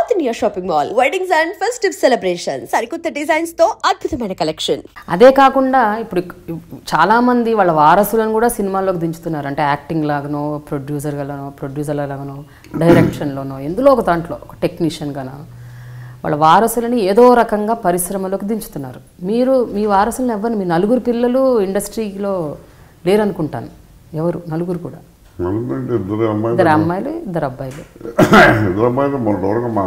South India shopping mall, weddings and festive celebrations, సరికొత్త designs తో అద్భుతమైన కలెక్షన్. అదే కాకుండా ఇప్పుడు చాలా మంది వాళ్ళ వారసులను కూడా సినిమాల్లోకి దించుతున్నారు. అంటే యాక్టింగ్ లాగానో, ప్రొడ్యూసర్లాగానో, డైరెక్షన్లోనో, ఎందులో ఒక దాంట్లో ఒక టెక్నీషియన్గానో వాళ్ళ వారసులని ఏదో రకంగా పరిశ్రమలోకి దించుతున్నారు. మీరు మీ వారసులను ఎవరు? మీ నలుగురు పిల్లలు ఇండస్ట్రీలో లేరనుకుంటాను. ఎవరు? నలుగురు కూడా? ఇద్దరు అమ్మాయిలు, ఇద్దరు అబ్బాయిలు. ఇద్దరు అమ్మాయిలు మొన్నటి మా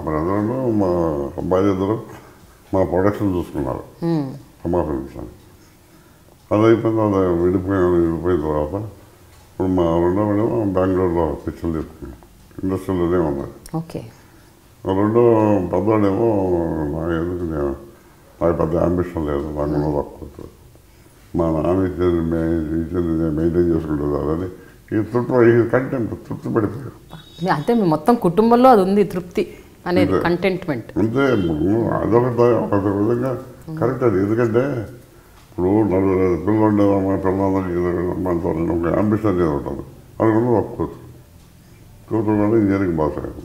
బ్రదర్లు, మా అబ్బాయిలు ఇద్దరు మా ప్రొడక్షన్ చూసుకున్నారు. మా ఫ్రెండ్స్ అది అయిపోయింది. అది విడిపోయిన తర్వాత ఇప్పుడు మా రెండో మేడం బెంగళూరులో పిక్చర్లు తీసుకున్నాం. ఇండస్ట్రీలోనే ఉన్నారు. ఓకే. రెండో పెద్దవాడేమో ఎందుకు నాకు పెద్ద అంబిషన్ లేదు, నాకు తక్కువ. మా నాన్న ఇచ్చేది మెయింటైన్ చేసుకుంటుంది అని ఈ కంటెంట్ తృప్తి పడిపోయారు. అంటే మొత్తం కుటుంబంలో అది ఉంది, తృప్తి అనేది, కంటెంట్మెంట్. అంతే. ఒక విధంగా కరెక్ట్ అది. ఎందుకంటే ఇప్పుడు నలుగురు పిల్లలు ఉండేదమ్మా, పిల్లలందరికీ ఒక అంబిషన్ అనేది ఉంటుంది. అనుకున్న ఒక కూతురు ఇంజనీరింగ్ పాస్ అయ్యాను.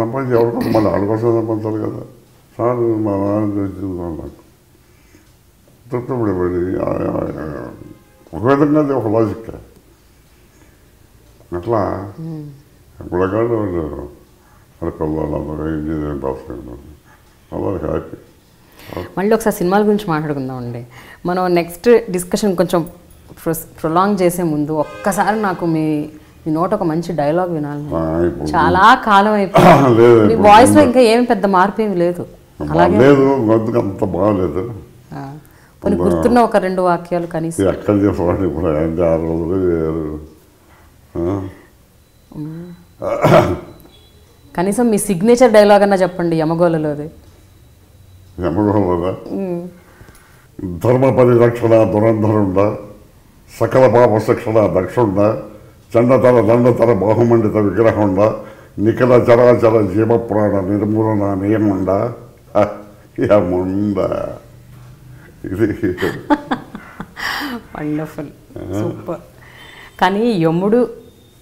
సంపాదించి ఎవరికో మళ్ళీ వాళ్ళ కోసం సంపాదించాలి కదా. సార్ మా నాన్న తెచ్చింది నాకు తృప్తి పడిపోయింది. ఒక విధంగా అది ఒక లాజిక్. అట్లా ఎప్పుడకాడు వాళ్ళు పిల్లలందరూ ఇంజనీరింగ్ పాస్ అయ్యారు. అందరికి హ్యాపీ. మళ్ళీ ఒకసారి సినిమాల గురించి మాట్లాడుకుందామండి. మనం నెక్స్ట్ డిస్కషన్ కొంచెం ప్రొలాంగ్ చేసే ముందు ఒక్కసారి నాకు మీ నోట ఒక మంచి డైలాగ్ వినాలి. చాలా కాలం అయిపోయింది. మీ వాయిస్లో ఇంకా ఏమి పెద్ద మార్పు ఏమి లేదు. అలాగే లేదు, అంత బాగాలేదు. కొన్ని గుర్తున్న ఒక రెండు వాక్యాలు కనీసం. ఎక్కడ చెప్పండి ఇప్పుడు 6 రోజులు వేరు. కనీసం మీ సిగ్నేచర్ డైలాగ్ అన్నా చెప్పండి. యమగోళలోది. యమగోళదా? ధర్మ పరిరక్షణ దురంధరుండ, సకల పాప శిక్షణ దక్షుండ, చండతర దండతర బాహుమండిత విగ్రహండ, నిఖిల చరాచర జీవప్రాణ నిర్మూలన నియముండ. యముండ. ఇది వండర్ఫుల్, సూపర్. కానీ యముడు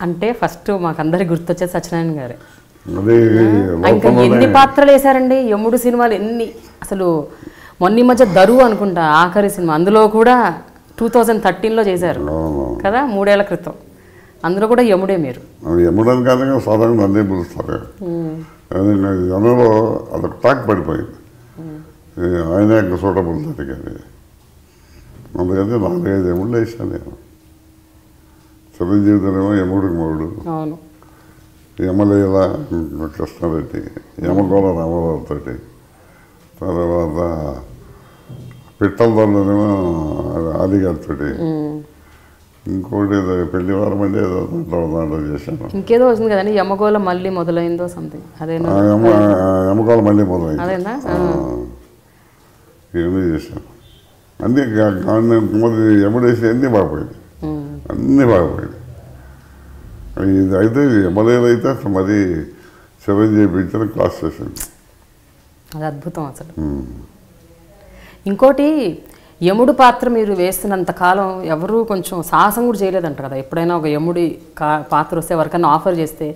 అంటే ఫస్ట్ మాకందరికి గుర్తొచ్చేది సత్యనారాయణ గారే. ఇంకా ఎన్ని పాత్రలు వేశారండి యముడు సినిమాలు, ఎన్ని! అసలు మొన్న మధ్య దరువు అనుకుంటా ఆఖరి సినిమా, అందులో కూడా 2013లో చేశారు కదా, 3 ఏళ్ల క్రితం. అందులో కూడా యముడే మీరు. యముడు అని కాదు, సాధారణంగా అన్నీ పిలుస్తారు. అందులో అదొక టాక్ పడిపోయింది. ఆయన యొక్క సూటబుల్ దానికి అని. అందుకని 4-5 యముళ్ళు వేసాను నేను. చిరంజీవితనేమో యముడికి మగుడు, యమలీల కృష్ణారెడ్డి, యమగోళ రామారావుతో, తర్వాత పిట్టలదొరలోనేమో ఆదిగారితో, ఇంకోటి పెళ్లి వారం అంటే ఏదో దాంట్లో చేశాను. ఇంకేదో వచ్చింది కదండి, యమగోళ మళ్ళీ మొదలైందో సంథింగ్. అదేనా? యమగోళ మళ్ళీ మొదలైంది. ఇవన్నీ చేశాను. అన్నీ యముడేసి అన్నీ బాగుపోయింది. అన్నీ బాగుపోయింది. ఇది అయితే యమలీల అయితే అసలు మరీ చిరంజీవి పిక్చర్ క్లాస్ చేసింది. అది అద్భుతం అసలు. ఇంకోటి, యముడు పాత్ర మీరు వేస్తున్నంత కాలం ఎవరు కొంచెం సాహసం కూడా చేయలేదంట కదా. ఎప్పుడైనా ఒక యముడి పాత్ర వస్తే ఎవరికైనా ఆఫర్ చేస్తే,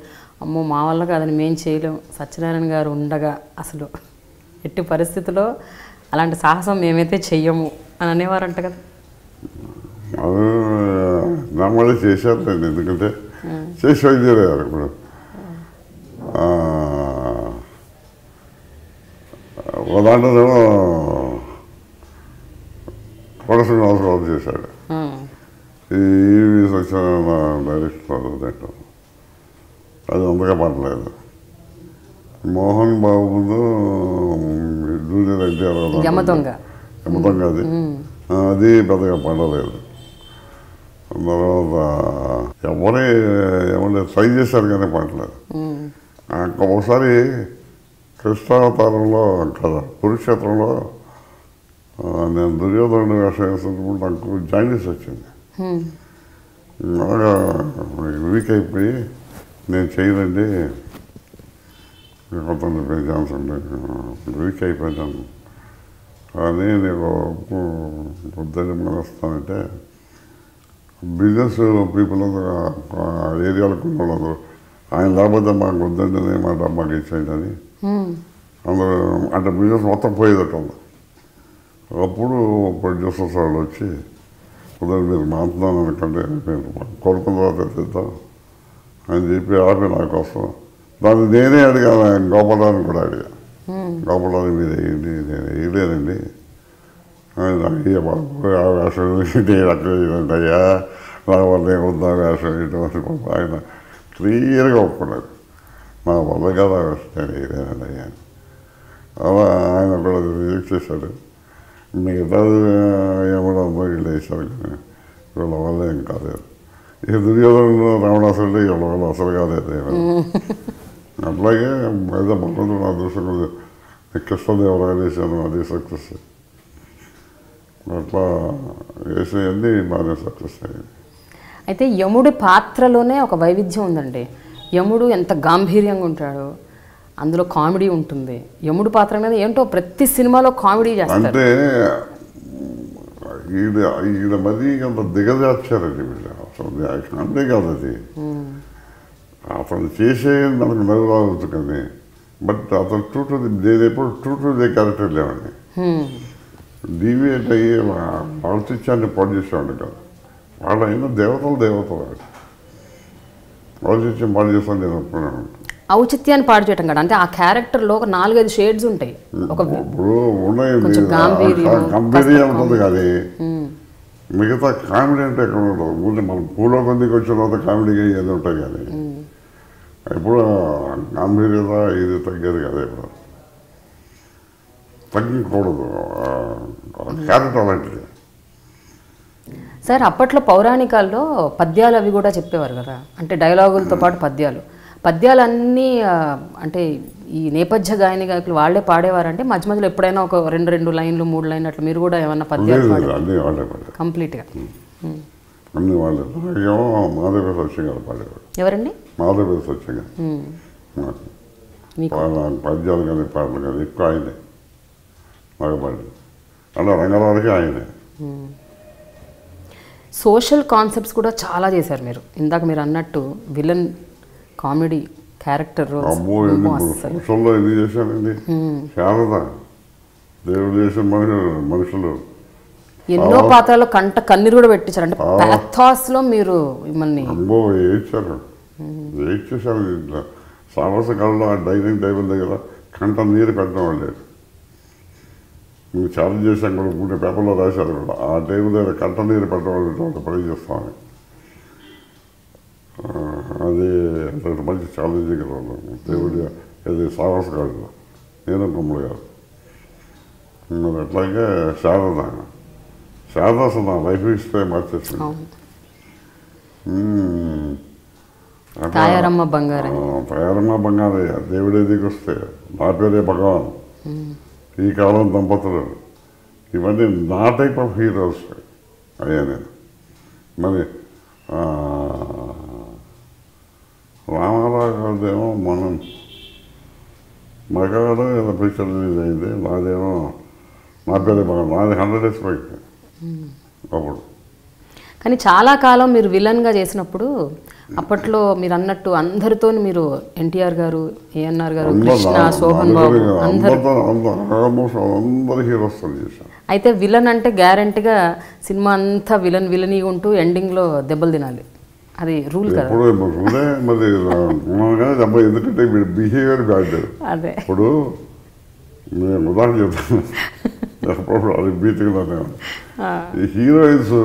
అమ్మో మా వల్ల కాదని మేము చేయలేం, సత్యనారాయణ గారు ఉండగా అసలు ఎట్టి పరిస్థితుల్లో అలాంటి సాహసం మేమైతే చెయ్యము అని అనేవారంట కదా. అది నా మళ్ళీ చేశారు. ఎందుకంటే చేసి వైద్యరారు. ఇప్పుడు ఒక దాంట్లోనేమో ప్రొడక్షన్ హౌస్ చేశాడు. ఈ సత్యనారాయణ డైరెక్టర్ దాంట్లో అది అంతగా పడలేదు. మోహన్ బాబు ముందు జూనియర్ ఎన్టీఆర్ యమదొంగ అది పెద్దగా పడలేదు. తర్వాత ఎవరే ట్రై చేశారు కానీ పడలేదు. ఒకసారి కృష్ణావతారంలో కదా, కురుక్షేత్రంలో నేను దుర్యోధనుడు వేషం వేస్తున్నప్పుడు నాకు జాయిండీస్ వచ్చింది. బాగా వీక్ అయిపోయి నేను చేయనండి, కొంత ఛాన్స్ ఉండే, వీక్ అయిపోయాను. కానీ నీకు పొద్దున్న మనస్తానంటే బిజినెస్ పీపుల్ ఏరియాలకు వాళ్ళందరూ ఆయన లేకపోతే మాకు వద్దండి మా డబ్బాకి ఇచ్చేయండి అని అందరూ అంటే బిజినెస్ మొత్తం పోయేదట అప్పుడు ప్రొడ్యూసర్స్ వాళ్ళు వచ్చి కుదరదు మీరు మాట్లాడుతున్నాను అనుకంటే మీరు కోరుకున్న తర్వాత తెద్దాం అని చెప్పి ఆపి నాకు వస్తాం దాన్ని నేనే అడిగాను గోపాలని కూడా అడిగా గోపాలని మీరు వేయండి నేను వేయలేనండి అయ్యా బాబు ఆ వేషం నేను అక్కడ వేయనండి అయ్యా నా వల్ల ఏమవుతుందా వేషం వేయటం ఆయన క్లియర్గా ఒప్పుకున్నారు నా వల్ల కదా వేషం నేను వేయలేనండి అయ్యా అలా ఆయన కూడా రిజెక్ట్ చేశాడు మిగతా ఏమన్నా వీళ్ళు వేశారు కానీ వీళ్ళ వల్ల ఏం కాలేదు ఇక దుర్యోధనుడు రావణాసురుడు వీళ్ళ వల్ల అసలు కాలేదు అట్లాగే ఏదో భగవంతుడు నా దృష్టి కృష్ణదేవరాయలు వేసాను అది సక్సెస్ అట్లా వేసినవన్నీ బాగానే సక్సెస్ అయ్యాయి. అయితే యముడి పాత్రలోనే ఒక వైవిధ్యం ఉందండి. యముడు ఎంత గాంభీర్యంగా ఉంటాడు, అందులో కామెడీ ఉంటుంది. యముడు పాత్ర మీద ఏంటో ప్రతి సినిమాలో కామెడీ చేస్తారు. అంటే ఈడ మరీ అంత దిగజార్చారండి వీళ్ళు అసలు అంతే కాదు అది అతను చేసే మనకు నవ్వు రావచ్చు కానీ బట్ అతను నేను ఎప్పుడు ట్రూ దే క్యారెక్టర్ లేవండి. డీవియేట్ అయ్యి ఔచిత్యాన్ని పాడు చేసేవాడు కదా వాళ్ళు అయినా దేవతలు ఔచిత్యం పాడు చేస్తాను నేను ఒప్పుకున్నాను. ఔచిత్యాన్ని పాడు చేయటం కదా అంటే ఆ క్యారెక్టర్లో ఒక 4-5 షేడ్స్ ఉంటాయి. ఇప్పుడు ఉన్నాయండి గంభీర్యం ఉంటుంది కానీ మిగతా కామెడీ అంటే ఎక్కడ ఉండదు. ముందు మనం భూలోకందికి వచ్చిన తర్వాత కామెడీగా ఏది ఉంటాయి కానీ ఇప్పుడు గాంభీర్యత ఇది తగ్గేది కదా ఇప్పుడు తగ్గకూడదు క్యారెక్టర్ అలాంటిది. సార్ అప్పట్లో పౌరాణికాల్లో పద్యాలు అవి కూడా చెప్పేవారు కదా అంటే డైలాగులతో పాటు పద్యాలన్నీ అంటే ఈ నేపథ్య గాయకులు వాళ్ళే పాడేవారంటే మధ్య మధ్యలో ఎప్పుడైనా ఒక 2 లైన్లు 3 లైన్లు అట్లా మీరు కూడా ఏమన్నా పద్యాలు కంప్లీట్గా అన్ని వాళ్ళు ఏమో మాధవ సత్యం గారు పాడేవాడు. ఎవరండి? మాధవ సత్యం గారు పద్యాలు కానీ పాటలు కానీ ఎక్కువ ఆయనే నాకు పాడి అలా రంగరావుకి ఆయనే. సోషల్ కాన్సెప్ట్స్ కూడా చాలా చేశారు మీరు. ఇందాక మీరు అన్నట్టు విలన్ కామెడీ క్యారెక్టర్ సోషల్లో ఎన్ని చేశానండి. శారద దేవుడు చేసిన మనుషులు ఎన్నో పాత్రలో కన్నీరు కూడా పెట్టించారు అంటే ప్యాథాస్లో మీరు మిమ్మల్ని చేశారు. ఇంట్లో సాహస కళలో ఆ డైనింగ్ టేబుల్ దగ్గర కంట నీరు పెట్టడం వాళ్ళు మేము చాలా చేసాం కూడా కొన్ని పేపర్లో రాశారు కూడా ఆ టైం దగ్గర కంట నీరు పెట్టడం పని చేస్తామని అది మంచి ఛాలెంజింగ్ వాళ్ళు దేవుడి అది సాహస కాదు నేను కొమ్మలు కాదు. మరి అట్లాగే శారద అసలు నా లైఫ్ ఇస్తే మార్చేసింది. తాయారమ్మ బంగారయ్య దేవుడే దిగొస్తే నా పేరే భగవాన్ ఈ కాలం దంపతులు ఇవన్నీ నా టైప్ ఆఫ్ హీరోస్ అయ్యా నేను. మరి రామారావు గారిదేమో మనం మగాడు ఏదో పిక్చర్ రిలీజ్ అయింది నాదేమో నా పేరే భగవాన్ నాది 100 days బయట అప్పుడు. కానీ చాలా కాలం మీరు విలన్గా చేసినప్పుడు అప్పట్లో మీరు అన్నట్టు అందరితో మీరు ఎన్టీఆర్ గారు, ఏఎన్ఆర్ గారు, కృష్ణ, శోభన్ బాబు అందరు హీరోస్ చేశారు. అయితే విలన్ అంటే గ్యారెంటీగా సినిమా అంతా విలనీగా ఉంటూ ఎండింగ్లో దెబ్బలు తినాలి, అది రూల్ కదా. మరి ఎందుకంటే వీడు బిహేవియర్ బ్యాడ్. అదే ఇప్పుడు నేను ఉదాహరణ చెప్తాను అది బీచ్గానే ఈ హీరోయిన్స్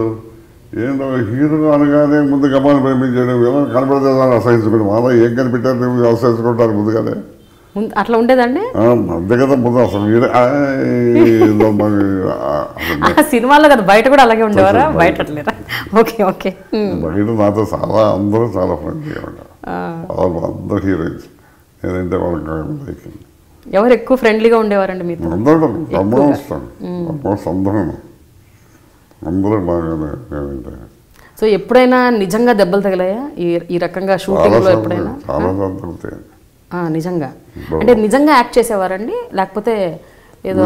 ఏంటో హీరో అనగానే ముందు గమాన్ని ప్రేమించడం ఎలా కనపడితే అసహించుకోండి వాళ్ళ ఏం కనిపెట్టారు అసహించుకుంటారు ముందుగానే అట్లా ఉండేదండి అంతే కదా ముందు అసలు సినిమాలో కదా బయట కూడా అలాగే ఉండేవారా? బయట బయట నాతో చాలా అందరూ చాలా ఫ్రెండ్లీగా ఉంటారు అందరు హీరోయిన్స్ నేనంటే వాళ్ళకి ఎవరు ఎక్కువ ఫ్రెండ్లీగా ఉండేవారండి మీతో? అందరూ అందరూ బాగానే. సో ఎప్పుడైనా నిజంగా దెబ్బలు తగిలాయా ఈ రకంగా షూటింగ్లో? ఎప్పుడైనా నిజంగా అంటే నిజంగా యాక్ట్ చేసేవారండి లేకపోతే ఏదో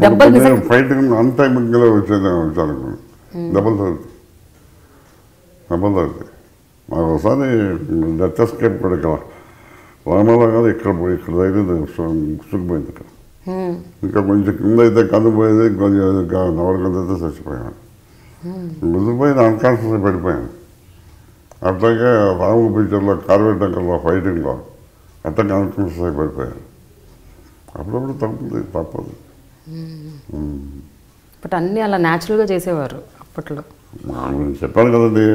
దెబ్బలు ఫైటింగ్ అంత వచ్చేది దెబ్బలు తగ్గుతాయి నాకు ఒకసారి డెత్ ఎస్కేప్ కూడా ఇక్కడ రామారావు గారు ఇక్కడ దగ్గర సుఖపోయింది ఇక్కడ. ఇంకా కొంచెం కింద అయితే కనుపోయేది, కొంచెం నవర కింద అయితే చచ్చిపోయాను. ముదిరిపోయిన అన్కాన్షియస్గా పడిపోయాను. అట్లాగే రాము పిక్చర్లో కార్వేట్ దగ్గరలో ఫైటింగ్లో అట్లా అన్కాన్షియస్ అయి పడిపోయాను. అప్పుడప్పుడు తప్పదు. బట్ అన్నీ అలా న్యాచురల్గా చేసేవారు అప్పట్లో. నేను చెప్పాను కదండి,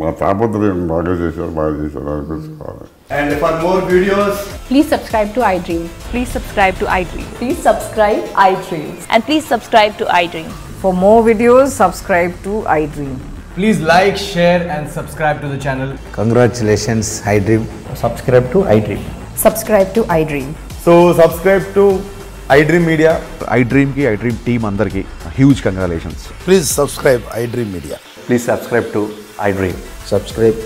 మా తాపత్రయం బాగా చేశారు అనిపించుకోవాలి. And for more videos, Please subscribe to iDream. Please subscribe to iDream. Please subscribe iDreams. And please subscribe to iDream. For more videos, subscribe to iDream. please like, share and subscribe to the channel. Congratulations, iDream. Subscribe to iDream. Subscribe to iDream. So subscribe to iDream Media. iDream ki iDream team andarki huge congratulations. Please subscribe iDream Media. Please subscribe to iDream. Subscribe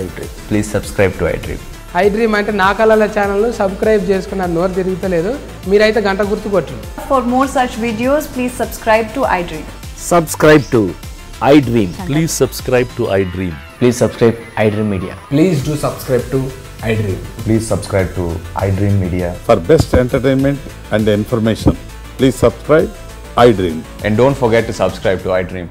iDream. Please subscribe to iDream. iDream అంటే నా కళల channel subscribe చేసుకున్నారు, నోరు తిరుగుతలేదు, మీరైతే గంట గుర్తు కొట్టండి. For more such videos, please subscribe to iDream. Subscribe to iDream. Please subscribe to iDream. Please subscribe iDream Media. Please do subscribe to iDream. Please subscribe to iDream Media. For best entertainment and information, please subscribe iDream. And don't forget to subscribe to iDream.